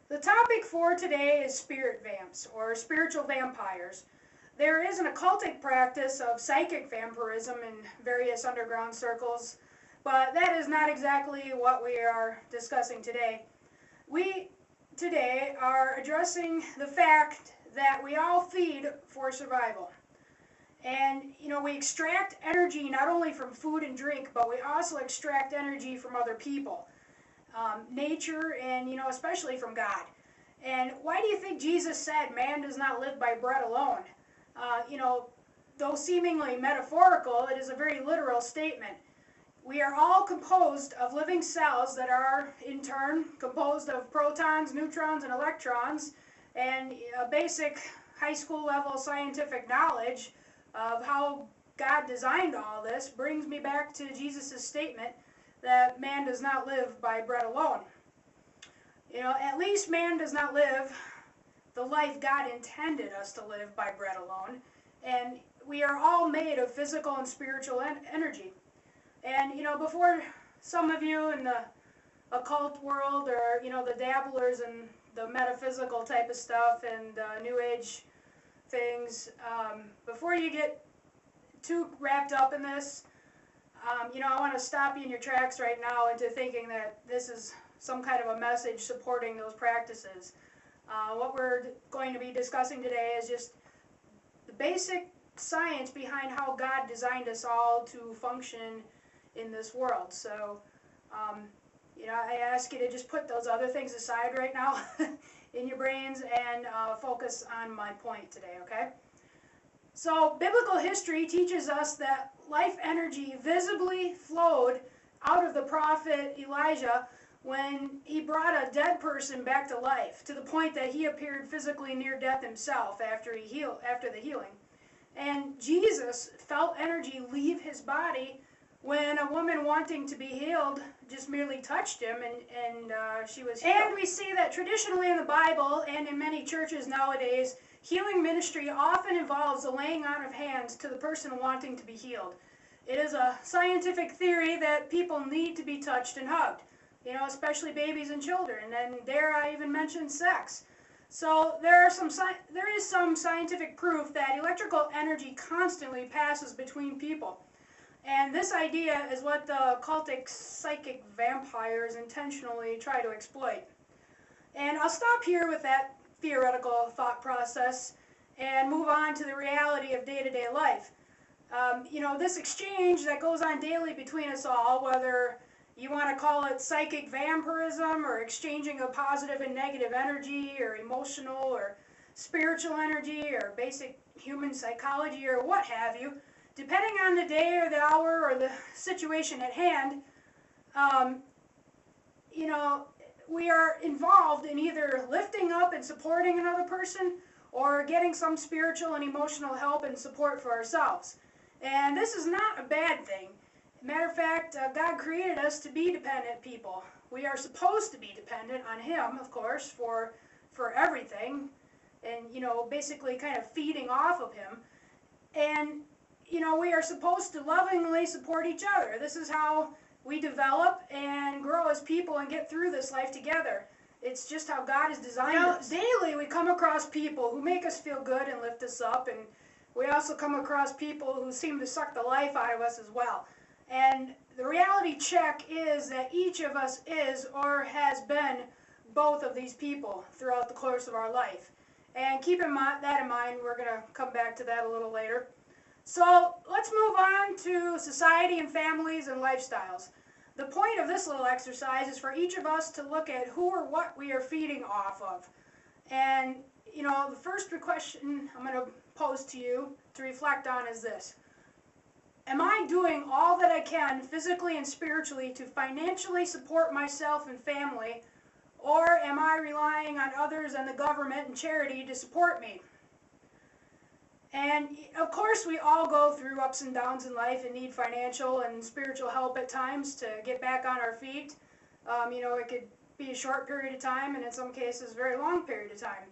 The topic for today is spirit vamps, or spiritual vampires. There is an occultic practice of psychic vampirism in various underground circles, but that is not exactly what we are discussing today. We today are addressing the fact that we all feed for survival. And, we extract energy not only from food and drink, but we also extract energy from other people, nature, and, especially from God. And why do you think Jesus said man does not live by bread alone? Though seemingly metaphorical, it is a very literal statement. We are all composed of living cells that are, in turn, composed of protons, neutrons, and electrons, and a basic high school level scientific knowledge of how God designed all this brings me back to Jesus' statement that man does not live by bread alone. At least man does not live the life God intended us to live by bread alone. And we are all made of physical and spiritual energy. And, before some of you in the occult world or, the dabblers in the metaphysical type of stuff and New Age things, before you get too wrapped up in this, I want to stop you in your tracks right now into thinking that this is some kind of a message supporting those practices. What we're going to be discussing today is just the basic science behind how God designed us all to function in this world. So, I ask you to just put those other things aside right now in your brains and focus on my point today, okay? So, biblical history teaches us that life energy visibly flowed out of the prophet Elijah when he brought a dead person back to life, to the point that he appeared physically near death himself after the healing. And Jesus felt energy leave his body when a woman wanting to be healed just merely touched him, and she was healed. And we see that traditionally in the Bible and in many churches nowadays, healing ministry often involves the laying on of hands to the person wanting to be healed. It is a scientific theory that people need to be touched and hugged, especially babies and children, and dare I even mention sex. So there is some scientific proof that electrical energy constantly passes between people. And this idea is what the cultic psychic vampires intentionally try to exploit. And I'll stop here with that theoretical thought process and move on to the reality of day-to-day life. This exchange that goes on daily between us all, whether you want to call it psychic vampirism or exchanging of positive and negative energy or emotional or spiritual energy or basic human psychology or what have you, depending on the day or the hour or the situation at hand, we are involved in either lifting up and supporting another person or getting some spiritual and emotional help and support for ourselves. And this is not a bad thing. Matter of fact, God created us to be dependent people. We are supposed to be dependent on Him, of course, for everything, and basically kind of feeding off of Him. And we are supposed to lovingly support each other. This is how we develop and grow as people and get through this life together. It's just how God has designed us. Daily we come across people who make us feel good and lift us up, and we also come across people who seem to suck the life out of us as well. And the reality check is that each of us is or has been both of these people throughout the course of our life. And keep that in mind. We're going to come back to that a little later. So let's move on to society and families and lifestyles. The point of this little exercise is for each of us to look at who or what we are feeding off of. And, the first question I'm going to pose to you to reflect on is this. Am I doing all that I can physically and spiritually to financially support myself and family, or am I relying on others and the government and charity to support me? And of course we all go through ups and downs in life and need financial and spiritual help at times to get back on our feet. It could be a short period of time, and in some cases a very long period of time.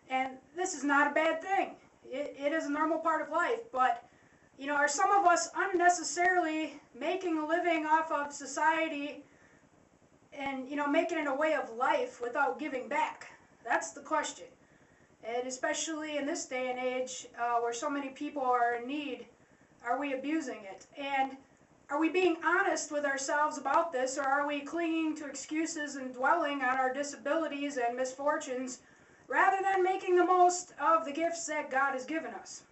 And this is not a bad thing. It is a normal part of life, but are some of us unnecessarily making a living off of society and, making it a way of life without giving back? That's the question. And especially in this day and age where so many people are in need, are we abusing it? And are we being honest with ourselves about this, or are we clinging to excuses and dwelling on our disabilities and misfortunes rather than making the most of the gifts that God has given us?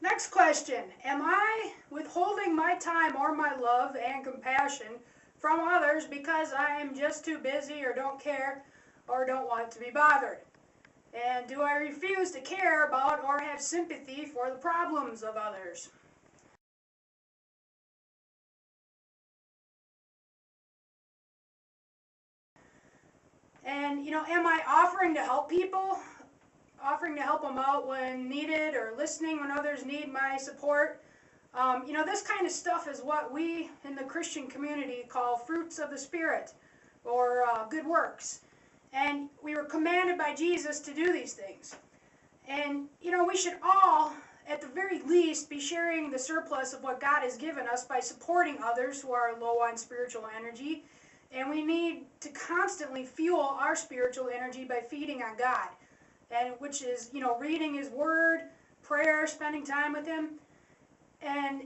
Next question. Am I withholding my time or my love and compassion from others because I am just too busy or don't care or don't want to be bothered? And do I refuse to care about or have sympathy for the problems of others? And, am I offering to help people? Offering to help them out when needed or listening when others need my support? This kind of stuff is what we in the Christian community call fruits of the Spirit, or good works. And we were commanded by Jesus to do these things. And, we should all, at the very least, be sharing the surplus of what God has given us by supporting others who are low on spiritual energy. And we need to constantly fuel our spiritual energy by feeding on God, and which is, reading His Word, prayer, spending time with Him. And,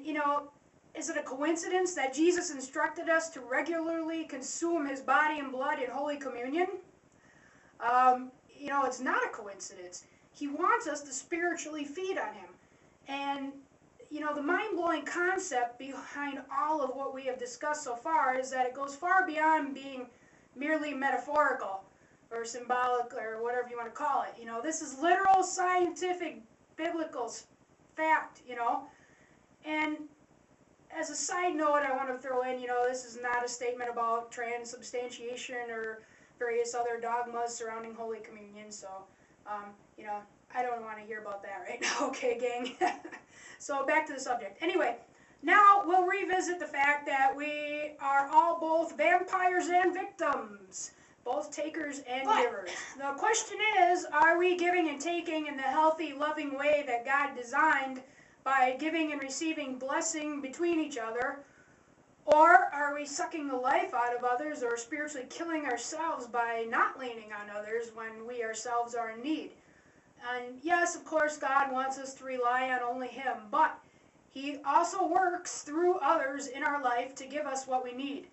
is it a coincidence that Jesus instructed us to regularly consume His body and blood in Holy Communion? It's not a coincidence. He wants us to spiritually feed on Him. And, the mind-blowing concept behind all of what we have discussed so far is that it goes far beyond being merely metaphorical or symbolic or whatever you want to call it. This is literal, scientific, biblical fact, And as a side note, I want to throw in, this is not a statement about transubstantiation or various other dogmas surrounding Holy Communion, so, I don't want to hear about that right now, okay, gang? So back to the subject. Anyway, now we'll revisit the fact that we are all both vampires and victims, both takers and givers. The question is, are we giving and taking in the healthy, loving way that God designed by giving and receiving blessing between each other? Or are we sucking the life out of others or spiritually killing ourselves by not leaning on others when we ourselves are in need? And yes, of course, God wants us to rely on only Him, but He also works through others in our life to give us what we need.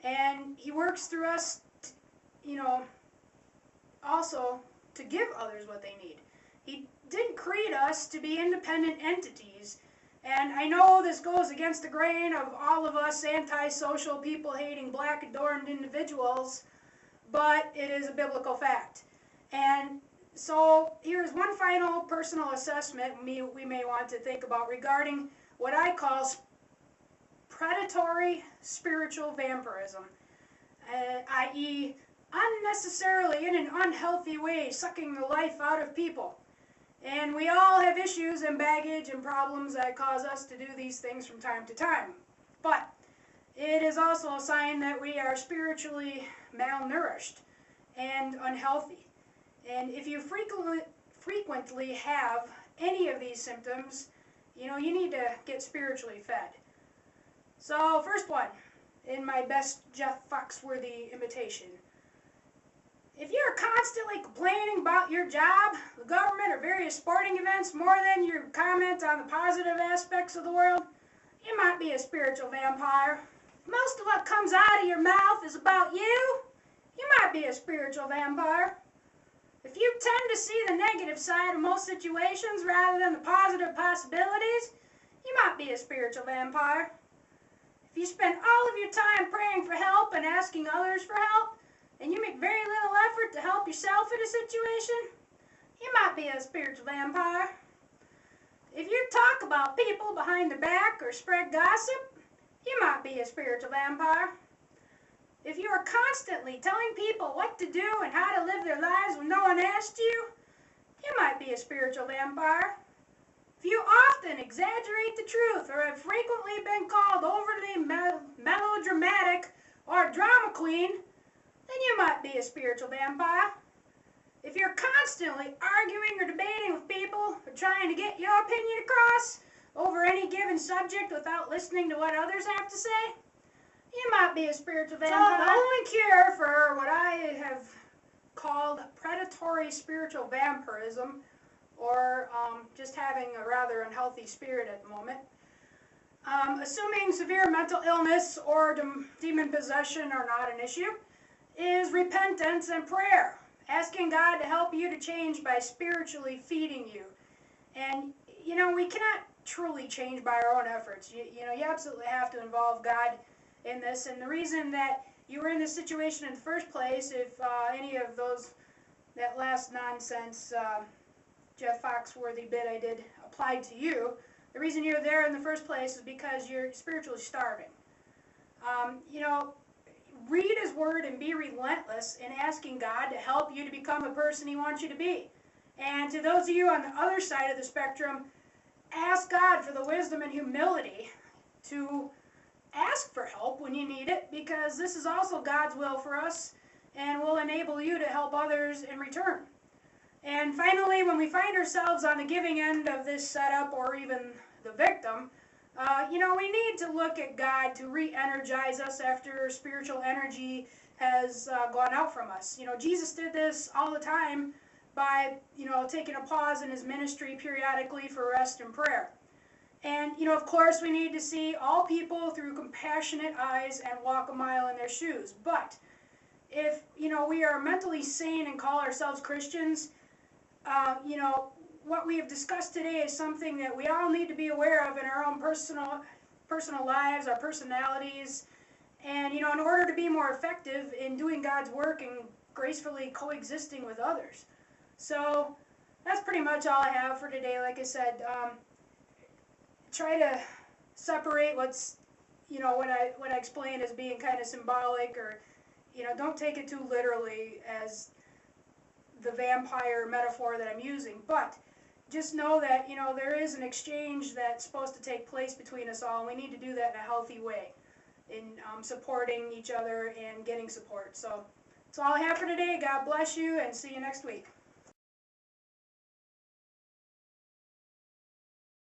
And He works through us, also to give others what they need. He didn't create us to be independent entities. And I know this goes against the grain of all of us antisocial, people-hating, black-adorned individuals, but it is a biblical fact. And so here's one final personal assessment we may want to think about regarding what I call predatory spiritual vampirism, i.e. unnecessarily in an unhealthy way sucking the life out of people. And we all have issues and baggage and problems that cause us to do these things from time to time. But it is also a sign that we are spiritually malnourished and unhealthy. And if you frequently have any of these symptoms, you need to get spiritually fed. So first one, in my best Jeff Foxworthy imitation. If you're constantly complaining about your job, the government, or various sporting events more than you comment on the positive aspects of the world, you might be a spiritual vampire. If most of what comes out of your mouth is about you, you might be a spiritual vampire. If you tend to see the negative side of most situations rather than the positive possibilities, you might be a spiritual vampire. If you spend all of your time praying for help and asking others for help, and you make very little effort to help yourself in a situation, you might be a spiritual vampire. If you talk about people behind their back or spread gossip, you might be a spiritual vampire. If you are constantly telling people what to do and how to live their lives when no one asked you, you might be a spiritual vampire. If you often exaggerate the truth or have frequently been called overly melodramatic or drama queen, then you might be a spiritual vampire. if you're constantly arguing or debating with people or trying to get your opinion across over any given subject without listening to what others have to say, you might be a spiritual vampire. So the only cure for what I have called predatory spiritual vampirism, or just having a rather unhealthy spirit at the moment, assuming severe mental illness or demon possession are not an issue, is repentance and prayer. Asking God to help you to change by spiritually feeding you. And, we cannot truly change by our own efforts. You absolutely have to involve God in this. And the reason that you were in this situation in the first place, if any of that last nonsense Jeff Foxworthy bit I did applied to you, the reason you're there in the first place is because you're spiritually starving. Read His Word and be relentless in asking God to help you to become the person He wants you to be. And to those of you on the other side of the spectrum, ask God for the wisdom and humility to ask for help when you need it, because this is also God's will for us and will enable you to help others in return. And finally, when we find ourselves on the giving end of this setup, or even the victim, we need to look at God to re-energize us after spiritual energy has gone out from us. Jesus did this all the time by, taking a pause in His ministry periodically for rest and prayer. And, of course, we need to see all people through compassionate eyes and walk a mile in their shoes. But if, we are mentally sane and call ourselves Christians, what we have discussed today is something that we all need to be aware of in our own personal lives, our personalities, and, in order to be more effective in doing God's work and gracefully coexisting with others. So that's pretty much all I have for today. Like I said, try to separate what's, what I explained as being kind of symbolic, or, don't take it too literally as the vampire metaphor that I'm using, but just know that, there is an exchange that's supposed to take place between us all, and we need to do that in a healthy way, in supporting each other and getting support. So that's all I have for today. God bless you, and see you next week.